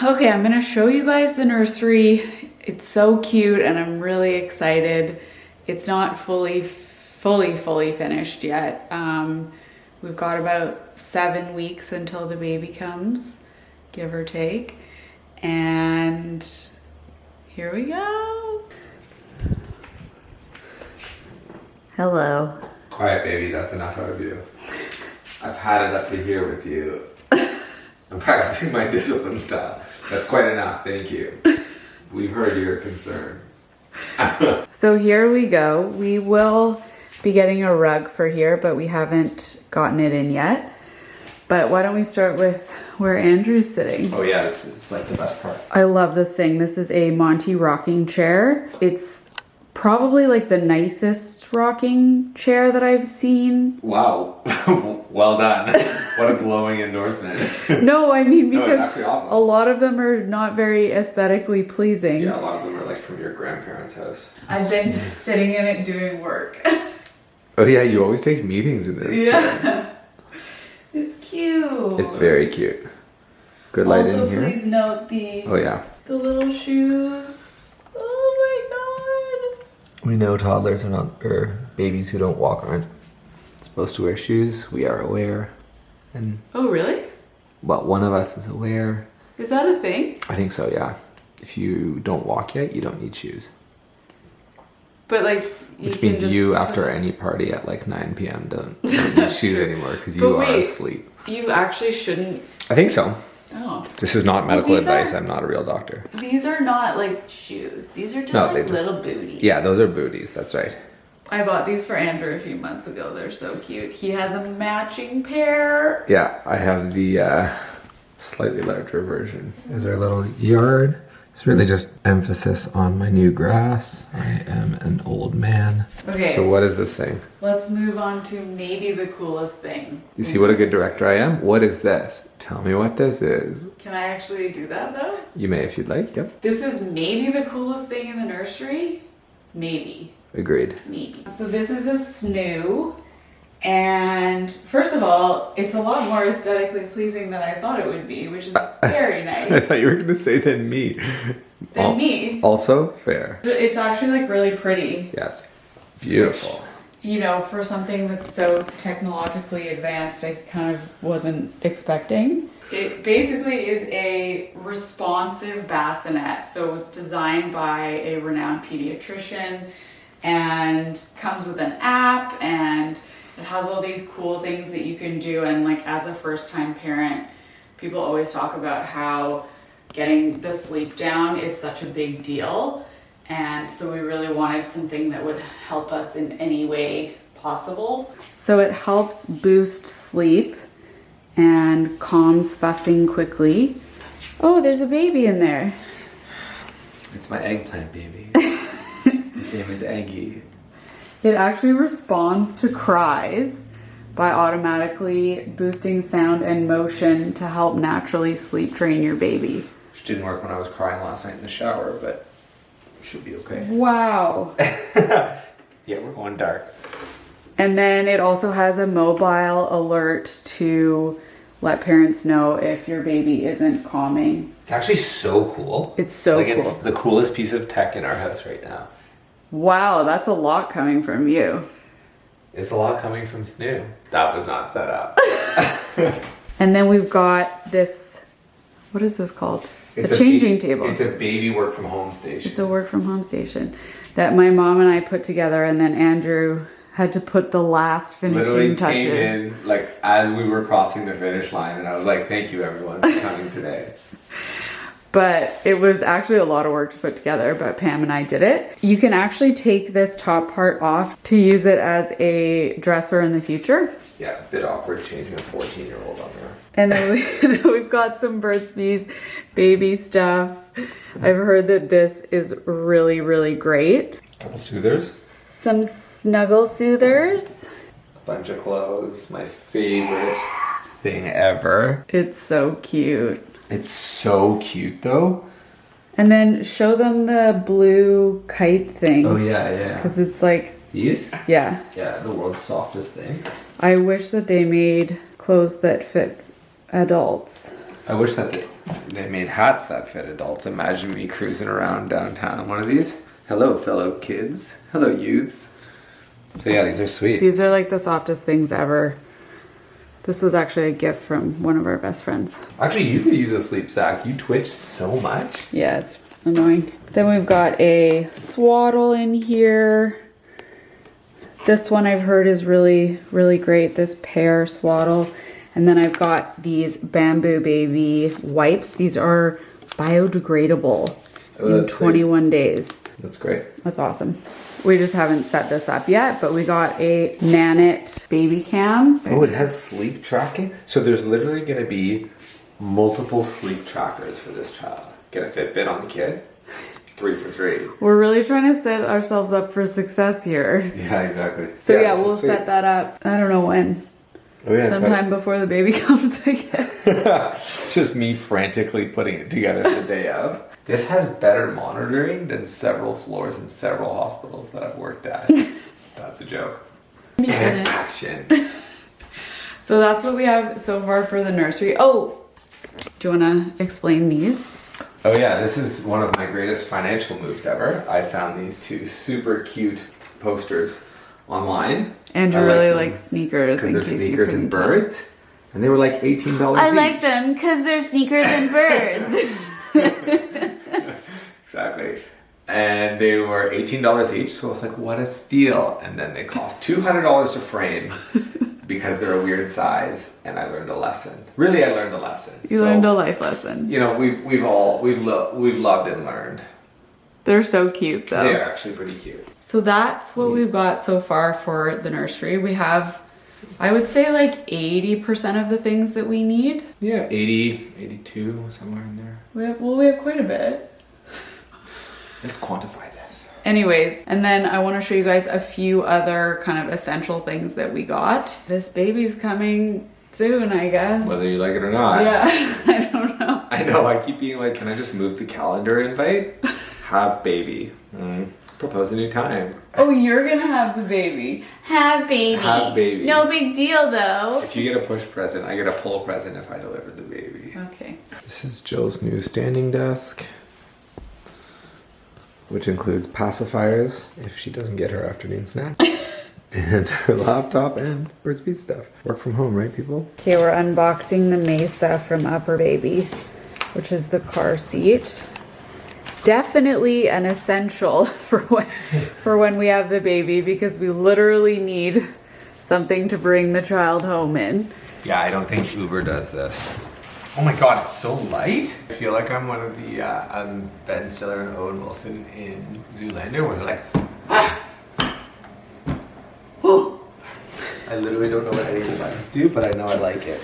Okay, I'm gonna show you guys the nursery. It's so cute and I'm really excited. It's not fully finished yet. We've got about 7 weeks until the baby comes, give or take. And here we go. Hello. Quiet, baby, that's enough out of you. I've had it up to here with you. I'm practicing my discipline style. That's quite enough, thank you. We've heard your concerns. So here we go. We will be getting a rug for here, but we haven't gotten it in yet. But why don't we start with where Andrew's sitting? Oh yeah, this is like the best part. I love this thing. This is a Monty rocking chair. It's probably like the nicest rocking chair that I've seen. Wow, well done. What a glowing endorsement. No, I mean No, it's because actually awesome. a lot of them are not very aesthetically pleasing. Yeah, a lot of them are like from your grandparents' house. I've been sitting in it doing work. Oh yeah, you always take meetings in this. Yeah. It's cute. It's very cute. Good light also, in here. Please note the the little shoes. Oh my god. We know toddlers are not, or babies who don't walk aren't supposed to wear shoes. We are aware. And oh really? well, one of us is aware. Is that a thing? I think so, yeah. If you don't walk yet, you don't need shoes. But like, Which means you, after any party at like 9 p.m. don't need shoes anymore because you are asleep. You actually shouldn't. I think so. Oh. This is not medical advice. I'm not a real doctor. These are not like shoes. These are just little booties. Yeah, those are booties. That's right. I bought these for Andrew a few months ago. They're so cute. He has a matching pair. Yeah, I have the slightly larger version. Is our little yard. It's really just emphasis on my new grass. I am an old man. Okay. So what is this thing? Let's move on to maybe the coolest thing. You see what a good director I am? What is this? Tell me what this is. Can I actually do that though? You may if you'd like, yep. This is maybe the coolest thing in the nursery. Maybe. Agreed. Maybe. So this is a snoo. And first of all, it's a lot more aesthetically pleasing than I thought it would be, which is very nice. I thought you were going to say than me. Than me. Also fair. It's actually like really pretty. Yeah, it's beautiful. You know, for something that's so technologically advanced, I kind of wasn't expecting. It basically is a responsive bassinet. So it was designed by a renowned pediatrician and comes with an app, and it has all these cool things that you can do. And like as a first-time parent, people always talk about how getting the sleep down is such a big deal. And so we really wanted something that would help us in any way possible. So it helps boost sleep and calms fussing quickly. Oh, there's a baby in there. It's my eggplant baby. His name is Eggy. It actually responds to cries by automatically boosting sound and motion to help naturally sleep train your baby. Which didn't work when I was crying last night in the shower, but should be okay. Wow. Yeah, we're going dark. And then it also has a mobile alert to let parents know if your baby isn't calming. It's actually so cool. It's so cool. It's the coolest piece of tech in our house right now. Wow, that's a lot coming from you. It's a lot coming from Snoo. That was not set up. And then we've got this, what is this called? It's a changing table. It's a baby work from home station. It's a work from home station that my mom and I put together, and then Andrew had to put the last finishing touches. Came in like as we were crossing the finish line, and I was like, thank you everyone for coming today. But it was actually a lot of work to put together, but Pam and I did it. You can actually take this top part off to use it as a dresser in the future. Yeah, a bit awkward changing a 14-year-old on there. And then we've got some Burt's Bees baby stuff. I've heard that this is really, really great. A couple soothers. Some snuggle soothers. A bunch of clothes. My favorite thing ever. It's so cute. It's so cute though. And then show them the blue kite thing. Oh yeah, yeah. Because it's like... These? Yeah. Yeah, the world's softest thing. I wish that they made clothes that fit adults. I wish that they made hats that fit adults. Imagine me cruising around downtown on one of these. Hello, fellow kids. Hello, youths. So yeah, these are sweet. These are like the softest things ever. This was actually a gift from one of our best friends. Actually, you could use a sleep sack. You twitch so much. Yeah, it's annoying. Then we've got a swaddle in here. This one I've heard is really, really great, this pear swaddle. And then I've got these Bamboo Baby wipes. These are biodegradable in 21 days. That's great. That's awesome. We just haven't set this up yet, but we got a Nanit baby cam. Oh, it has sleep tracking? So there's literally going to be multiple sleep trackers for this child. Get a Fitbit on the kid. 3 for 3. We're really trying to set ourselves up for success here. Yeah, exactly. So yeah, we'll set that up. I don't know when. Oh yeah, sometime before the baby comes, I guess. Just me frantically putting it together the day of. This has better monitoring than several floors in several hospitals that I've worked at. That's a joke. And action. So that's what we have so far for the nursery. Oh, do you want to explain these? Oh yeah, this is one of my greatest financial moves ever. I found these 2 super cute posters online. Andrew really likes sneakers. Because they're sneakers and birds. And they were like $18 I each. like them because they're sneakers and birds. Exactly. And they were $18 each. So I was like, what a steal. And then they cost $200 to frame because they're a weird size. And I learned a lesson. Really, I learned a lesson. You learned a life lesson. You know, we've loved and learned. They're so cute though. They are actually pretty cute. So that's what we've got so far for the nursery. We have, I would say, like 80% of the things that we need. Yeah, 80, 82, somewhere in there. We have quite a bit. Let's quantify this. Anyways, and then I want to show you guys a few other kind of essential things that we got. This baby's coming soon, I guess. Whether you like it or not. Yeah, I don't know. I know, I keep being like, can I just move the calendar invite? Have baby. Propose a new time. Oh, you're gonna have the baby. Have baby. Have baby. No big deal though. If you get a push present, I get a pull present if I deliver the baby. Okay. This is Jill's new standing desk, which includes pacifiers if she doesn't get her afternoon snack. And her laptop and Birds Beat stuff. Work from home, right, people? Okay, we're unboxing the Mesa from Upper Baby, which is the car seat. Definitely an essential for when we have the baby, because we literally need something to bring the child home in. Yeah, I don't think Uber does this. Oh my god, it's so light. I feel like I'm one of the Ben Stiller and Owen Wilson in Zoolander, where they're like, ah! I literally don't know what any of the buttons do, but I know I like it.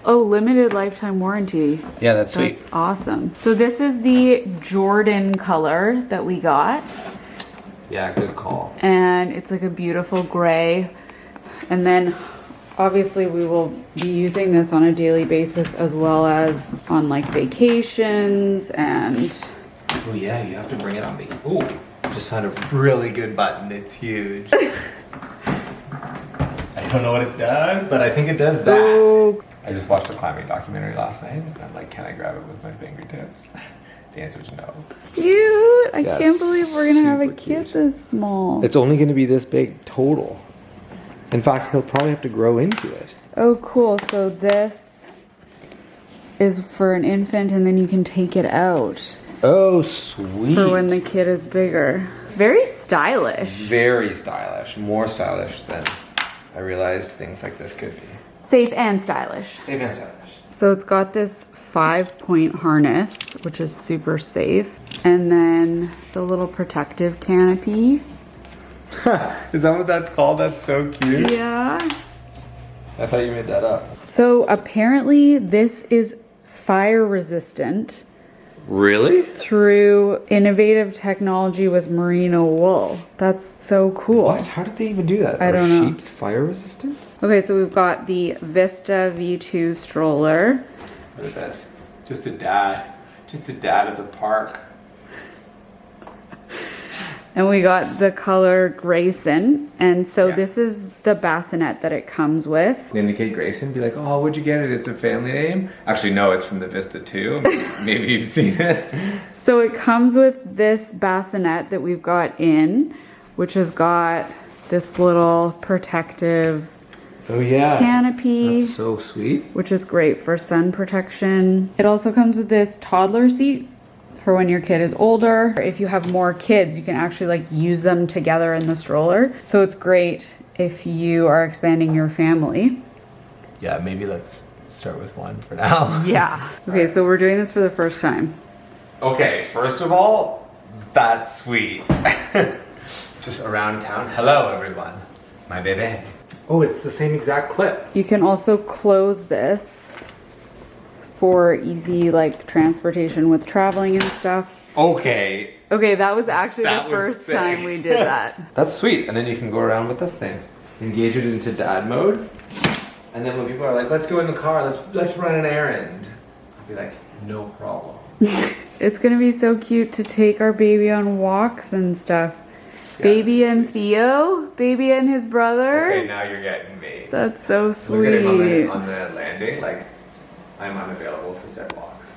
Oh, limited lifetime warranty. Yeah, that's sweet. That's awesome. So this is the Jordan color that we got. Yeah, good call. And it's like a beautiful gray. And then obviously we will be using this on a daily basis, as well as on like vacations and... Oh yeah, you have to bring it on me. Ooh, just found a really good button. It's huge. I don't know what it does, but I think it does that. Oh. I just watched a climbing documentary last night, and I'm like, can I grab it with my fingertips? The answer is no. Cute! I can't believe we're gonna have a super kid cute. this small. It's only going to be this big total. In fact, he'll probably have to grow into it. Oh, cool. So this is for an infant, and then you can take it out Oh, sweet. for when the kid is bigger. It's very stylish. Very stylish. More stylish than I realized things like this could be. Safe and stylish. Safe and stylish. So it's got this 5-point harness, which is super safe. And then the little protective canopy. Is that what that's called? That's so cute. Yeah. I thought you made that up. So apparently this is fire resistant Really? through innovative technology with merino wool. That's so cool. What? How did they even do that? I don't know. Are sheep's fire resistant? Okay, so we've got the Vista V2 Stroller. What is this? Just a dad. Just a dad at the park. And we got the color Grayson. And so Yeah. this is the bassinet that it comes with. Indicate Grayson, be like, oh, where'd you get it? It's a family name? Actually, no, it's from the Vista 2. Maybe you've seen it. So it comes with this bassinet that we've got in, which has got this little protective Oh yeah. canopy. That's so sweet. Which is great for sun protection. It also comes with this toddler seat for when your kid is older. If you have more kids, you can actually like use them together in the stroller. So it's great if you are expanding your family. Yeah, maybe let's start with one for now. Yeah. Okay, so we're doing this for the first time. Okay, first of all, that's sweet. Just around town. Hello, everyone. My baby. Oh, it's the same exact clip. You can also close this for easy like transportation with traveling and stuff. Okay. Okay, that was actually That the was first sick. time we did that. That's sweet. And then you can go around with this thing. Engage it into dad mode. And then when people are like, let's go in the car, let's run an errand. I'll be like, no problem. It's gonna be so cute to take our baby on walks and stuff. Yeah, Baby this is and sweet. Theo, baby and his brother. Okay, now you're getting me. That's so Look at him sweet. on the landing, like, I'm unavailable for said walks.